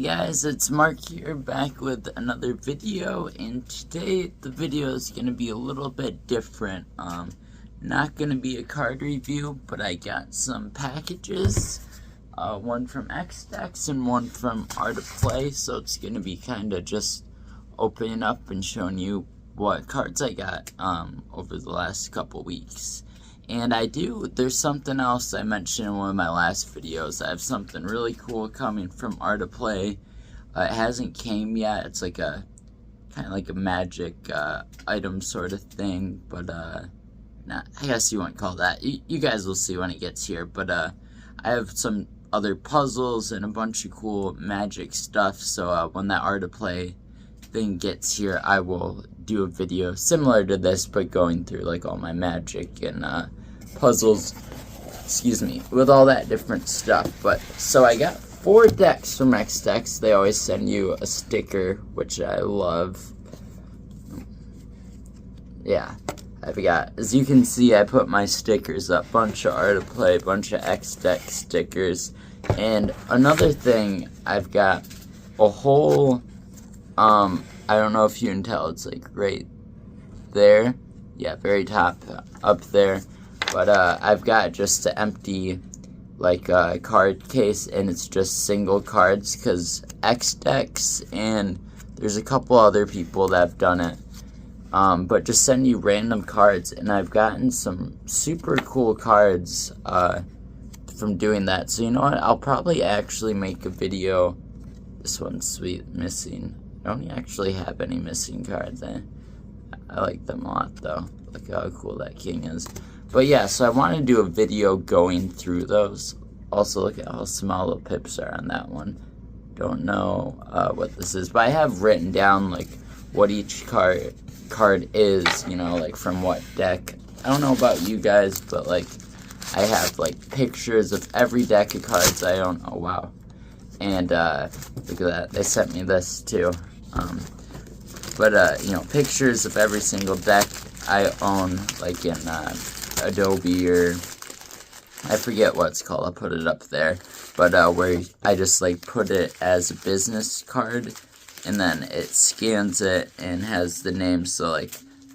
guys, it's Mark here, back with another video, and today the video is going to be a little bit different. Not going to be a card review, but I got some packages, one from X-Dex and one from Art of Play, so it's going to be kind of just opening up and showing you what cards I got over the last couple weeks. And there's something else I mentioned in one of my last videos. I have something really cool coming from Art of Play. It hasn't came yet. It's like kind of like a magic item sort of thing, but I guess you wouldn't call that. You guys will see when it gets here, but I have some other puzzles and a bunch of cool magic stuff, so when that Art of Play thing gets here, I will do a video similar to this, but going through like all my magic and puzzles, with all that different stuff. But so I got 4 decks from X-Dex. They always send you a sticker, which I love. Yeah, I've got, as you can see, I put my stickers up, bunch of Art of Play, bunch of X-Dex stickers. And another thing, I've got a whole I don't know if you can tell, it's like right there, yeah, very top up there, but I've got just an empty like card case, and it's just single cards, because X-Dex and there's a couple other people that have done it, but just send you random cards, and I've gotten some super cool cards from doing that. So you know what, I'll probably actually make a video. This one's sweet, missing. I don't actually have any missing cards. I like them a lot though. Look how cool that king is. But yeah, so I want to do a video going through those. Also, look at how small the pips are on that one. Don't know what this is, but I have written down like what each card is, you know, like from what deck. I don't know about you guys, but like I have like pictures of every deck of cards I own. Oh wow. And look at that, they sent me this too. You know, pictures of every single deck I own, like in Adobe, or I forget what it's called, I'll put it up there, but where I just like put it as a business card, and then it scans it and has the name, so like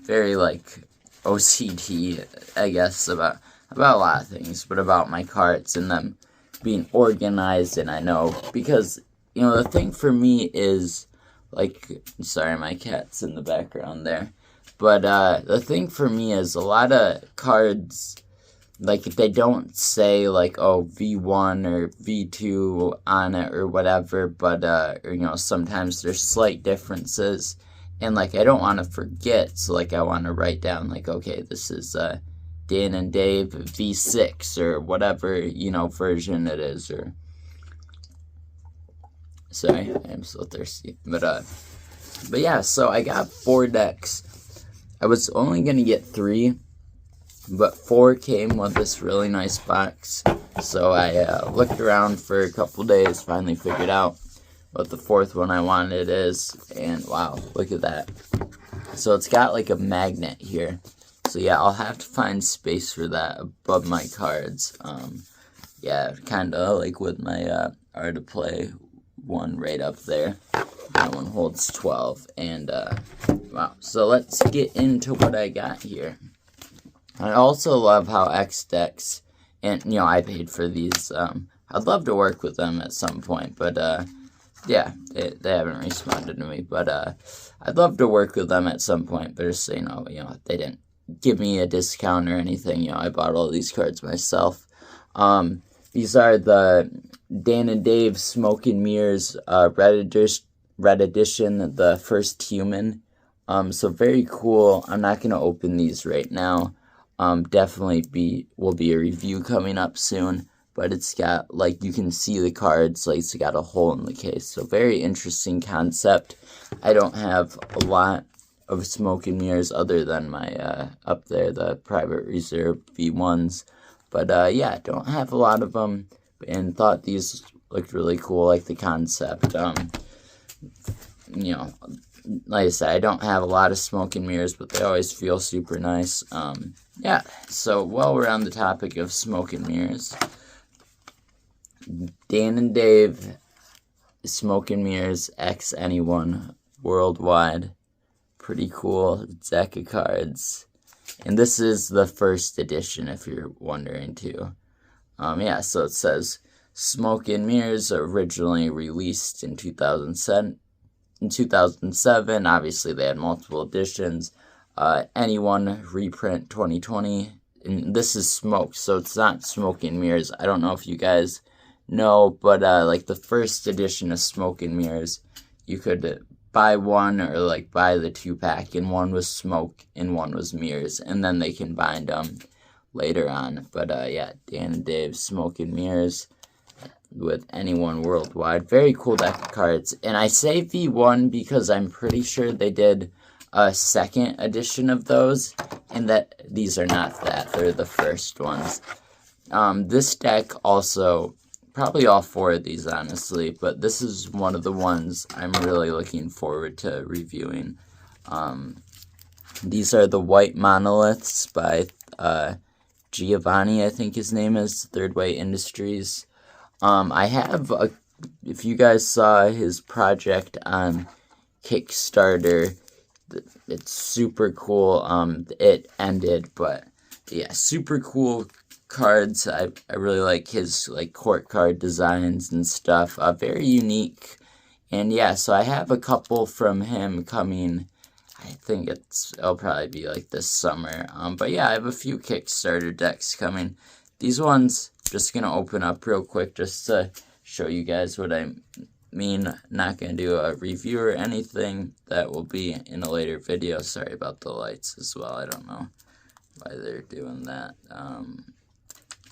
very like OCD, I guess, about a lot of things, but about my cards and them being organized. And I know, because you know, the thing for me is, like, sorry, my cat's in the background there, but the thing for me is a lot of cards, like, if they don't say like, oh, V1 or V2 on it or whatever, but or, you know, sometimes there's slight differences, and like I don't want to forget, so like I want to write down like, okay, this is Dan and Dave V6 or whatever, you know, version it is. Or sorry, I'm so thirsty. But yeah, so I got 4 decks. I was only gonna get 3, but 4 came with this really nice box. So I looked around for a couple days, finally figured out what the 4th one I wanted is, and wow, look at that. So it's got like a magnet here. So yeah, I'll have to find space for that above my cards. Yeah, kind of like with my Art of Play one right up there. That one holds 12, and wow. So let's get into what I got here. I also love how X-Dex, and you know, I paid for these. I'd love to work with them at some point, but yeah, they haven't responded to me. But I'd love to work with them at some point. But just so you know, they didn't give me a discount or anything. You know, I bought all these cards myself. These are the Dan and Dave Smoke and Mirrors Red Edition, the first human. So very cool. I'm not gonna open these right now. Definitely will be a review coming up soon. But it's got, like, you can see the cards, like it's got a hole in the case. So very interesting concept. I don't have a lot of Smoke and Mirrors other than my up there, the Private Reserve V1s, but yeah, don't have a lot of them, and thought these looked really cool, like the concept. You know, like I said, I don't have a lot of Smoke and Mirrors, but they always feel super nice. Yeah, so while we're on the topic of Smoke and Mirrors, Dan and Dave Smoke and Mirrors X Anyone Worldwide. Pretty cool deck of cards. And this is the first edition, if you're wondering too. Yeah, so it says Smoke and Mirrors originally released in 2007. Obviously, they had multiple editions. Anyone reprint 2020. And this is Smoke, so it's not Smoke and Mirrors. I don't know if you guys know, but like the first edition of Smoke and Mirrors, you could buy one or like buy the 2-pack, and one was Smoke and one was Mirrors, and then they combined them later on. But yeah, Dan and Dave, Smoke and Mirrors with Anyone Worldwide. Very cool deck of cards. And I say V1 because I'm pretty sure they did a second edition of those, and that these are not that. They're the first ones. This deck also, probably all 4 of these, honestly, but this is one of the ones I'm really looking forward to reviewing. These are the White Monoliths by Giovanni, I think his name is, Third Way Industries. I have, if you guys saw his project on Kickstarter, it's super cool. It ended, but yeah, super cool cards. I really like his like court card designs and stuff. Very unique. And yeah, so I have a couple from him coming. I think it'll probably be like this summer. But yeah, I have a few Kickstarter decks coming. These ones, just gonna open up real quick just to show you guys what I mean. Not gonna do a review or anything. That will be in a later video. Sorry about the lights as well. I don't know why they're doing that.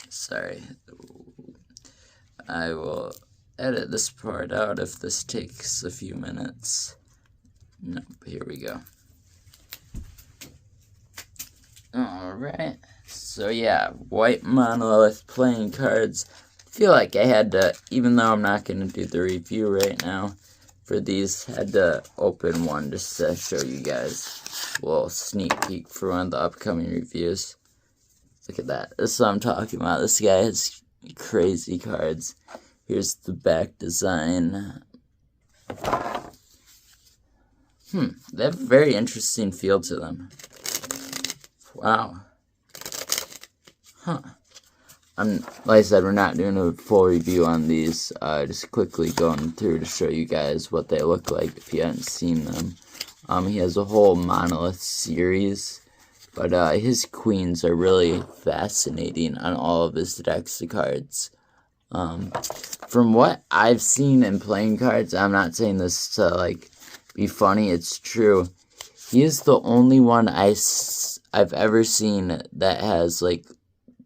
Sorry. I will edit this part out if this takes a few minutes. No, here we go. Alright. So yeah, White Monolith playing cards. I feel like I had to, even though I'm not going to do the review right now for these, had to open one just to show you guys a little sneak peek for one of the upcoming reviews. Look at that. This is what I'm talking about. This guy has crazy cards. Here's the back design. They have a very interesting feel to them. Wow. Like I said, we're not doing a full review on these. Just quickly going through to show you guys what they look like if you haven't seen them. He has a whole Monolith series, but his queens are really fascinating on all of his decks of cards. From what I've seen in playing cards, I'm not saying this to like be funny, it's true. He is the only one I've ever seen that has like,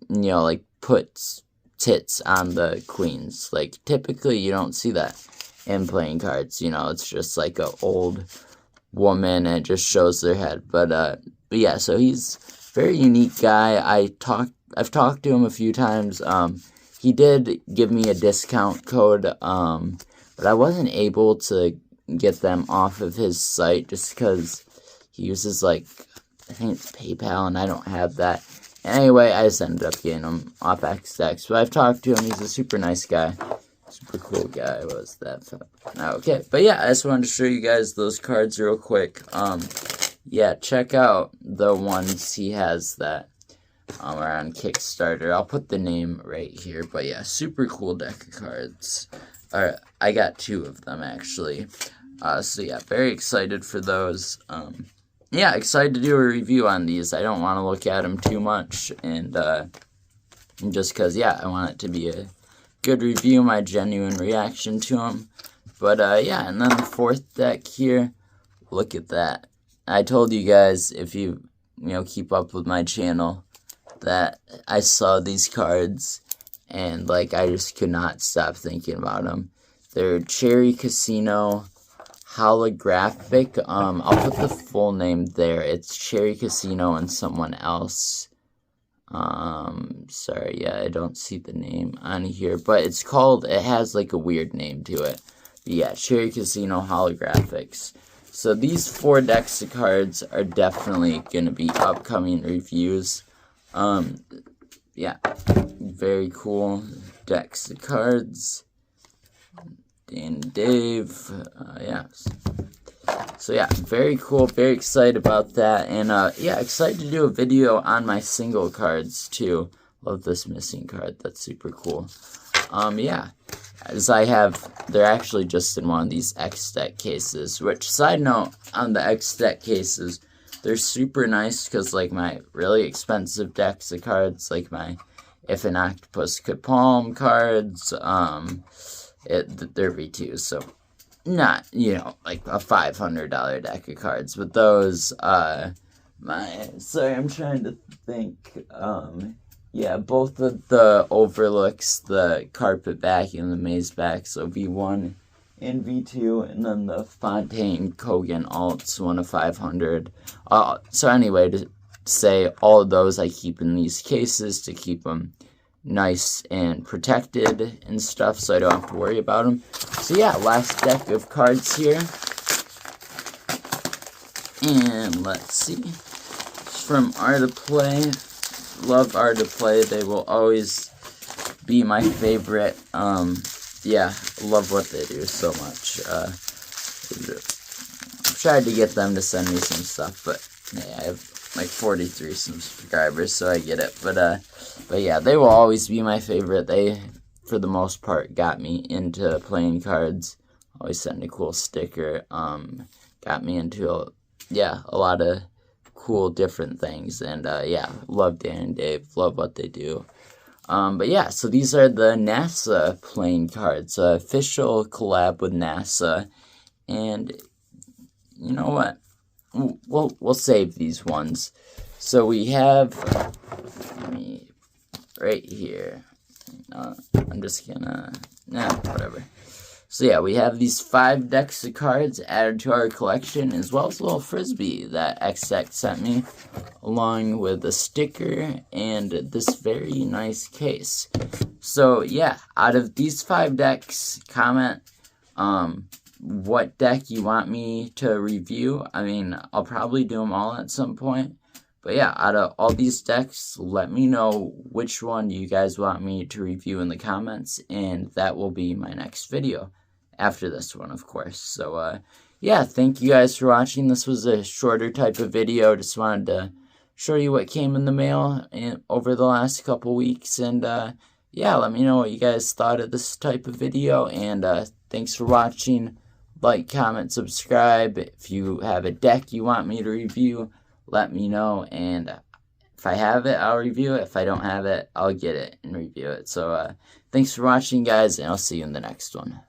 you know, like puts tits on the queens. Like typically you don't see that in playing cards. You know, it's just like a old woman and it just shows their head. But yeah, so he's a very unique guy. I've talked to him a few times. He did give me a discount code, but I wasn't able to get them off of his site just because he uses like, I think it's PayPal and I don't have that. Anyway, I just ended up getting him off XDex. But I've talked to him. He's a super nice guy. Super cool guy. What was that? Okay. But yeah, I just wanted to show you guys those cards real quick. Yeah, check out the ones he has that are on Kickstarter. I'll put the name right here. But yeah, super cool deck of cards. Alright, I got 2 of them actually. So yeah, very excited for those. Yeah, excited to do a review on these. I don't want to look at them too much, and just because, yeah, I want it to be a good review, my genuine reaction to them. But, yeah, and then the 4th deck here, look at that. I told you guys, if you keep up with my channel, that I saw these cards, and, like, I just could not stop thinking about them. They're Cherry Casino Holographic. I'll put the full name there. It's Cherry Casino and someone else. Sorry, yeah, I don't see the name on here, but it has like a weird name to it. But yeah, Cherry Casino Holographics. So these 4 decks of cards are definitely going to be upcoming reviews. Yeah, very cool decks of cards. and Dave. Yeah. So yeah, very cool, very excited about that, and yeah, excited to do a video on my single cards too. Love this missing card, that's super cool. Yeah, as they're actually just in one of these X-Deck cases, which, side note, on the X-Deck cases, they're super nice, because like my really expensive decks of cards, like my If an Octopus Could Palm cards, they're V2, so not, like a $500 deck of cards, but those, sorry, I'm trying to think, yeah, both of the Overlooks, the Carpet Back and the Maze Back, so V1 and V2, and then the Fontaine Kogan Alts, 1 of 500. So anyway, to say, all of those I keep in these cases to keep them nice and protected and stuff, so I don't have to worry about them. So yeah, last deck of cards here. And let's see. It's from Art of Play. Love Art of Play. They will always be my favorite. Yeah, love what they do so much. I've tried to get them to send me some stuff, but yeah, I have like 43 subscribers, so I get it. But yeah, they will always be my favorite. They, for the most part, got me into playing cards. Always send a cool sticker. Got me into a lot of cool different things. And yeah, love Dan and Dave. Love what they do. But yeah, so these are the NASA playing cards. Official collab with NASA. And you know what? We'll save these ones. So we have right here. I'm just gonna whatever. So yeah, we have these 5 decks of cards added to our collection, as well as a little frisbee that X-Deck sent me, along with a sticker and this very nice case. So yeah, out of these 5 decks, comment what deck you want me to review. I mean, I'll probably do them all at some point. But yeah, out of all these decks, let me know which one you guys want me to review in the comments, and that will be my next video. After this one, of course. So, yeah, thank you guys for watching. This was a shorter type of video. Just wanted to show you what came in the mail over the last couple weeks. And, yeah, let me know what you guys thought of this type of video. And, thanks for watching. Like, comment, subscribe. If you have a deck you want me to review, let me know. And if I have it, I'll review it. If I don't have it, I'll get it and review it. So, thanks for watching, guys, and I'll see you in the next one.